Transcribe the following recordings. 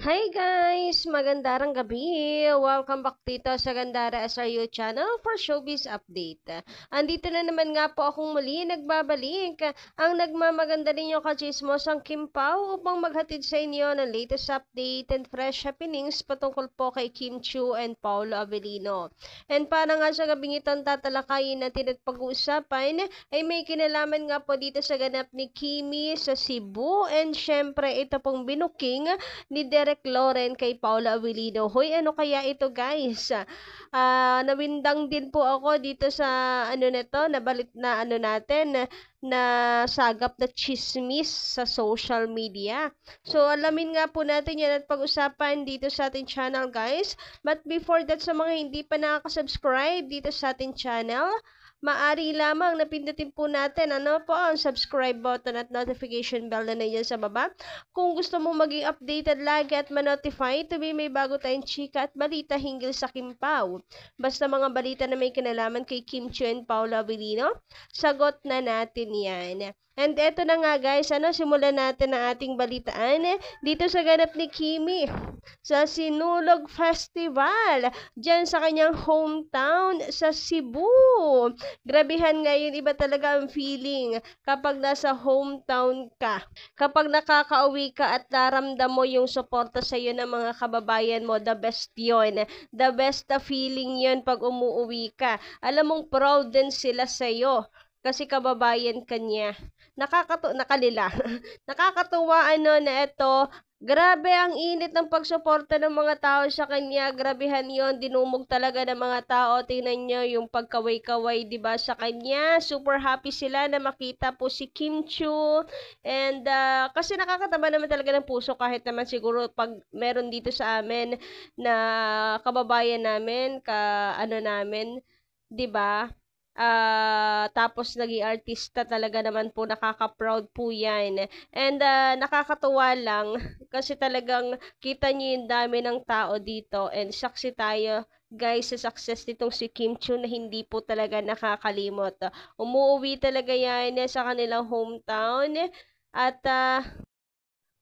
Hi guys! Magandang gabi! Welcome back dito sa Gandara SRU channel for Showbiz Update. Andito na naman nga po akong muli nagbabalik ang nagmamaganda ninyong kachismosang Kim Pao upang maghatid sa inyo ng latest update and fresh happenings patungkol po kay Kim Chiu and Paolo Avellino. And para nga sa gabing itong tatalakayin natin at pag-uusapan ay may kinalaman nga po dito sa ganap ni Kimi sa Cebu and syempre ito pong binuking ni Derek Loren kay Paula Avellino. Hoy, ano kaya ito guys? Nawindang din po ako dito sa nabalit na na sagap na chismis sa social media. So, alamin nga po natin yan at pag-usapan dito sa ating channel guys. But before that, sa mga hindi pa nakaka-subscribe dito sa ating channel, maari lamang na pindutin po natin ang subscribe button at notification bell na nandiyan sa baba. Kung gusto mong maging updated lagi at ma-notify tuwing may bago tayong chika at balita hinggil sa Kim Pao. Basta mga balita na may kinalaman kay Kim Chiu and Paolo Avellino, sagot na natin yan. And eto na nga guys, simulan natin ang ating balitaan dito sa ganap ni Kimi sa Sinulog Festival dyan sa kanyang hometown sa Cebu. Grabihan ngayon, iba talaga ang feeling kapag nasa hometown ka. Kapag nakakauwi ka at naramdam mo yung suporta sa iyo ng mga kababayan mo, the best yon. The best na feeling yon pag umuwi ka. Alam mong proud din sila sa iyo kasi kababayan ka niya. Nakalila. Nakakatuwa na ito. Grabe ang init ng pagsuporta ng mga tao sa kanya. Grabehan yon, dinumog talaga ng mga tao. Tingnan nyo yung pagkaway-kaway, diba, sa kanya. Super happy sila na makita po si Kim Chiu. And kasi nakakataba naman talaga ng puso kahit naman siguro pag meron dito sa amin na kababayan namin, namin, diba? Tapos naging artista talaga naman po, nakaka-proud po yan. And nakakatuwa lang kasi talagang kita niyo yung dami ng tao dito and saksi tayo guys sa success nitong si Kim Chiu na hindi po talaga nakakalimot. Umuwi talaga yan sa kanilang hometown at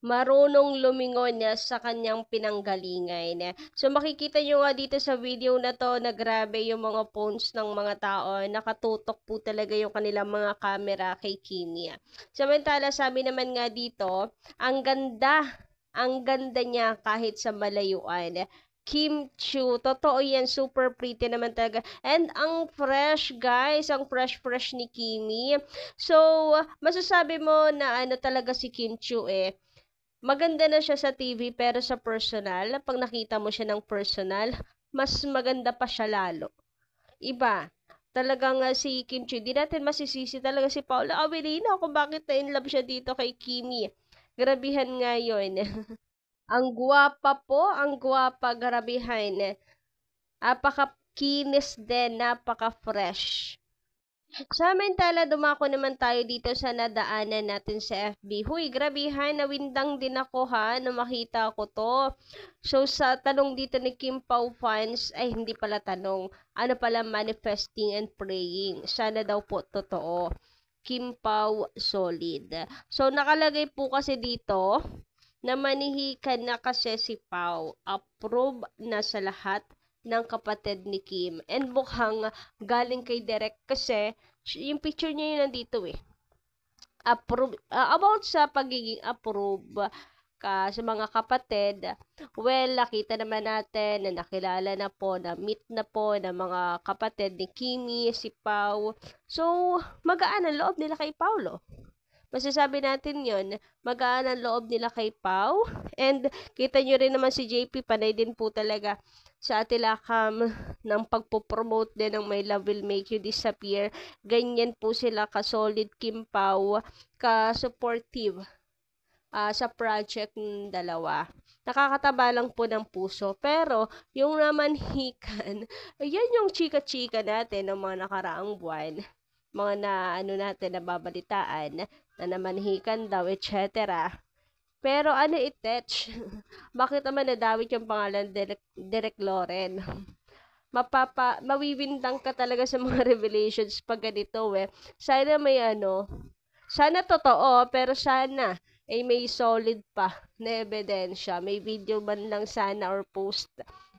marunong lumingon niya sa kanyang pinanggalingan. So makikita nyo nga dito sa video na to na grabe yung mga phones ng mga tao. Nakatutok po talaga yung kanilang mga camera kay Kimi. Samantala sabi naman nga dito, ang ganda niya kahit sa malayuan. Kim Chiu, totoo yan, super pretty naman talaga. And ang fresh guys, ang fresh ni Kimi. So, masasabi mo na talaga si Kim Chiu maganda na siya sa TV pero sa personal, pag nakita mo siya ng personal, mas maganda pa siya lalo. Iba. Talagang si Kim Chiu, di natin masisisi talaga si Paula Avellino kung bakit na-inlove siya dito kay Kimi. Grabihan nga yun. Ang gwapa po, ang gwapa, grabihan. Napaka-kinis din, napaka-fresh. Samantala, dumako naman tayo dito sa nadaanan natin sa FB. Huy, grabihan, nawindang din ako na makita ko to. So, sa tanong dito ni Kim Pao fans, ay hindi pala tanong, pala manifesting and praying. Sana daw po totoo. Kim Pao solid. So, nakalagay po kasi dito na manihikan na kasi si Pao. Approve na sa lahat ng kapatid ni Kim. And mukhang galing kay Derek kasi yung picture niya yun nandito Approve, about sa pagiging approve ka sa mga kapatid. Well, nakita naman natin na nakilala na po, na meet na po ng mga kapatid ni Kimi, si Pao. So, magaan ang loob nila kay Paulo. Masasabi natin yon, magaan ang loob nila kay Pao. And kita nyo rin naman si JP, panay din po talaga sa atilakam ng pagpopromote din ng My Love Will Make You Disappear. Ganyan po sila ka-solid Kim Pao, ka-supportive sa project ng dalawa. Nakakataba lang po ng puso. Pero, yung naman hikan, yan yung chika-chika natin ng mga nakaraang buwan. Mga natin nababalitaan na namanhikan daw, etc. Pero itech? Bakit naman nadawit yung pangalan Derek Loren? Mawiwindang ka talaga sa mga revelations pag ganito Sana may sana totoo, pero sana ay may solid pa na ebidensya. May video man lang sana or post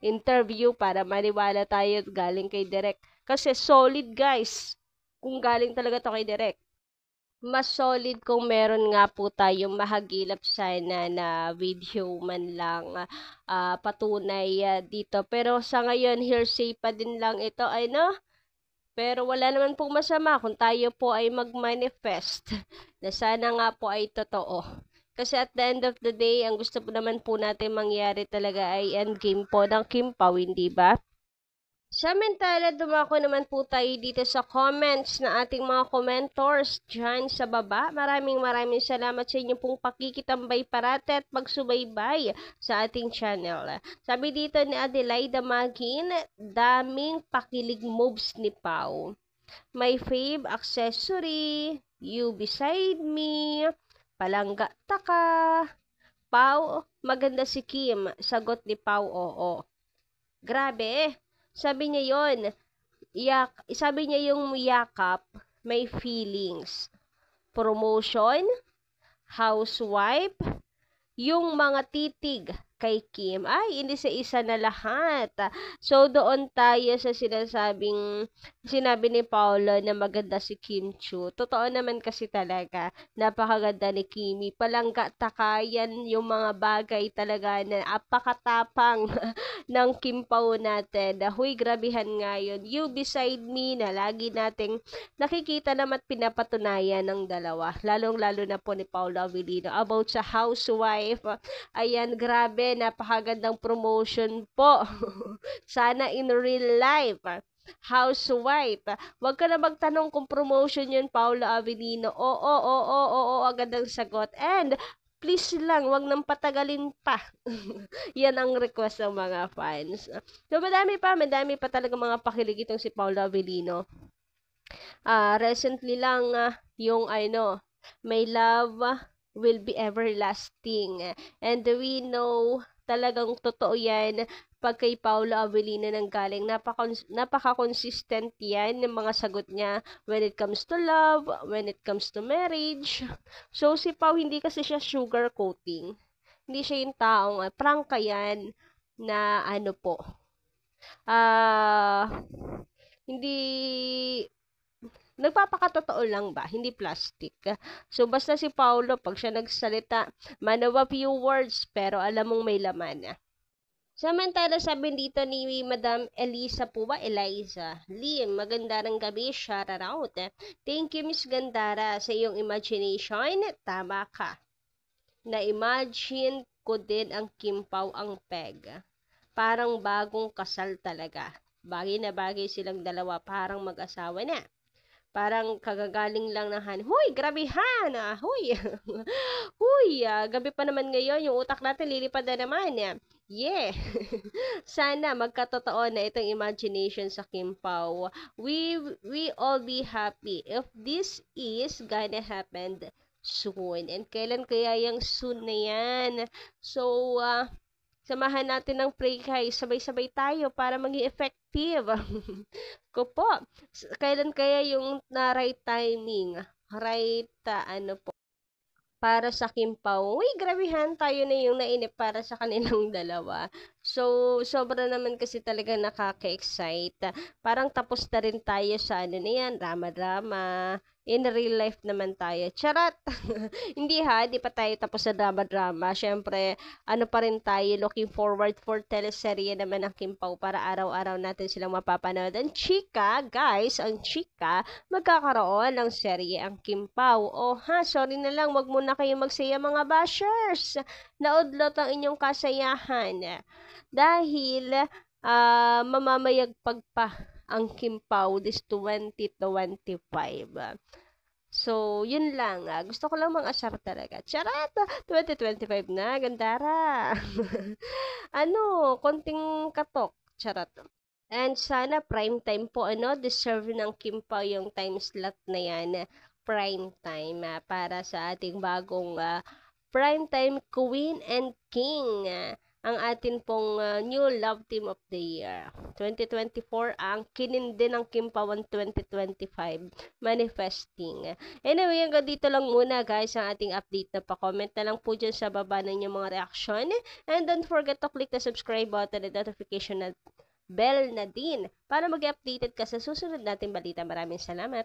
interview para maniwala tayo galing kay Direk. Kasi solid guys, kung galing talaga to kay Direk. Mas solid kung meron nga po tayong mahagilap sana na video man lang patunay dito. Pero sa ngayon, hearsay pa din lang ito, ay no? Pero wala naman pong masama kung tayo po ay mag-manifest na sana nga po ay totoo. Kasi at the end of the day, ang gusto po naman po natin mangyari talaga ay endgame po ng Kim Pao, hindi ba? Samantala, dumako naman po tayo dito sa comments na ating mga commentors dyan sa baba. Maraming salamat sa inyo pong pakikitambay parate at pagsubaybay sa ating channel. Sabi dito ni Adelaida Magin, daming pakilig moves ni Pao. My fave accessory, you beside me, palangga taka, Pao, maganda si Kim. Sagot ni Pao, oo. Grabe, sabi niya yon, sabi niya yung yakap, may feelings. Promotion, housewife, yung mga titig kay Kim, ay hindi sa isa na lahat. So doon tayo sa sinabi ni Paolo na maganda si Kim Chiu. Totoo naman kasi talaga, napakaganda ni Kimi. Palangga takayan yung mga bagay talaga na apakatapang ng Kim Pao natin. Huy, grabihan nga yun. You beside me na lagi nating nakikita naman at pinapatunayan ng dalawa. Lalong-lalo na po ni Paolo Avellino about sa housewife. Ayan, grabe, napakagandang promotion po. Sana in real life. Housewife. Huwag ka na magtanong kung promotion yun, Paolo Avellino. Oo, agad ang sagot. And please lang, wag nang patagalin pa. Yan ang request ng mga fans. So, madami pa talaga mga pakilig itong si Paolo Avellino. Recently lang, yung My Love Will Be Everlasting. And we know, talagang totoo yan pag kay Paolo Avellino nang galing. Napaka-consistent yan ng mga sagot niya when it comes to love, when it comes to marriage. So, si Pao, hindi kasi siya sugar coating. Hindi siya yung taong, prangka yan na hindi, nagpapakatotoo lang ba? Hindi plastic. So, basta si Paolo, pag siya nagsalita, man of a few words, pero alam mong may laman. Samantala, sabi dito ni Madam Eliza po ba? Eliza. Lim, magandang gabi, shout out. Thank you, Miss Gandara, sa iyong imagination. Tama ka. Na-imagine ko din ang Kim Pao ang peg. Parang bagong kasal talaga. Bagay na bagay silang dalawa, parang mag-asawa na. Parang kagagaling lang ng huy, grabihan! Huy! Huy! Gabi pa naman ngayon, yung utak natin lilipad na naman. Yeah! Sana magkatotoo na itong imagination sa Kim Pao. We all be happy if this is gonna happen soon. And kailan kaya yung soon na yan? So, samahan natin ng pray kay sabay-sabay tayo para maging effective. Ko po, kailan kaya yung na right timing? Right, para sa Kim Pao. Uy, grabihan, tayo na yung nainip para sa kanilang dalawa. So, sobra naman kasi talaga nakaka-excite. Parang tapos na rin tayo sa na yan, drama-drama. In real life naman tayo. Charat! Hindi di pa tayo tapos sa drama-drama. Siyempre, pa rin tayo, looking forward for teleserye naman ng Kim Pao para araw-araw natin silang mapapanood. Ang chika, guys, magkakaroon ng serye ang Kim Pao. Sorry na lang, wag muna kayo magsaya mga bashers. Naudlot ang inyong kasayahan. Dahil, mamamayagpag pa ang Kim Pao this 2025. So, yun lang. Gusto ko lang mang-asar talaga. Charat! 2025 na. Gandara. Konting katok. Charat. And sana prime time po, deserve ng Kim Pao yung time slot na yan. Prime time para sa ating bagong prime time queen and king. ang atin pong new love team of the year. 2024 ang kinin din ng Kim Pawan 2025 manifesting. Anyway, hanggang dito lang muna guys ang ating update na pa-comment na lang po dyan sa baba ng inyong mga reaksyon. And don't forget to click the subscribe button and notification bell na din para mag-updated ka sa susunod nating balita. Maraming salamat!